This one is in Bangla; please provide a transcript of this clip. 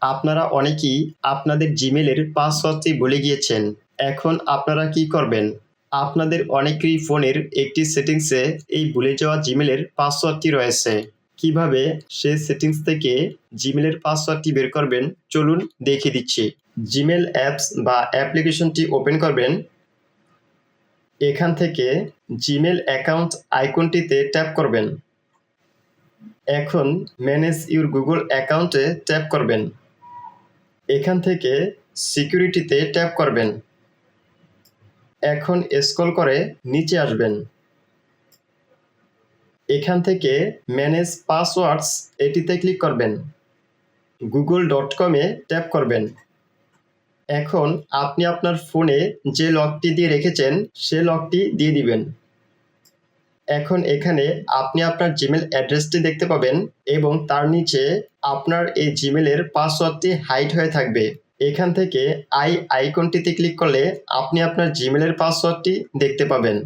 আপনারা অনেকেই আপনাদের জিমেলের পাসওয়ার্ডটি ভুলে গিয়েছেন। এখন আপনারা কি করবেন? আপনাদের অনেকেরই ফোনের একটি সেটিংসে এই ভুলে যাওয়া জিমেলের পাসওয়ার্ডটি রয়েছে। কিভাবে সে সেটিংস থেকে জিমেলের পাসওয়ার্ডটি বের করবেন চলুন দেখিয়ে দিচ্ছি। জিমেল অ্যাপস বা অ্যাপ্লিকেশনটি ওপেন করবেন। এখান থেকে জিমেল অ্যাকাউন্ট আইকনটিতে ট্যাপ করবেন। এখন ম্যানেজ ইউর গুগল অ্যাকাউন্টে ট্যাপ করবেন। এখান থেকে সিকিউরিটিতে ট্যাপ করবেন। এখন স্ক্রল করে নিচে আসবেন। এখান থেকে ম্যানেজ পাসওয়ার্ডস এটিতে ক্লিক করবেন। google.com-এ ট্যাপ করবেন। এখন আপনি আপনার ফোনে যে লকটি দিয়ে রেখেছেন সে লকটি দিয়ে দিবেন। এখন এখানে আপনি আপনার জিমেল অ্যাড্রেসটি দেখতে পাবেন এবং তার নিচে আপনার এই জিমেলের পাসওয়ার্ডটি হাইড হয়ে থাকবে। এখান থেকে আইকনটিতে ক্লিক করলে আপনি আপনার জিমেলের পাসওয়ার্ডটি দেখতে পাবেন।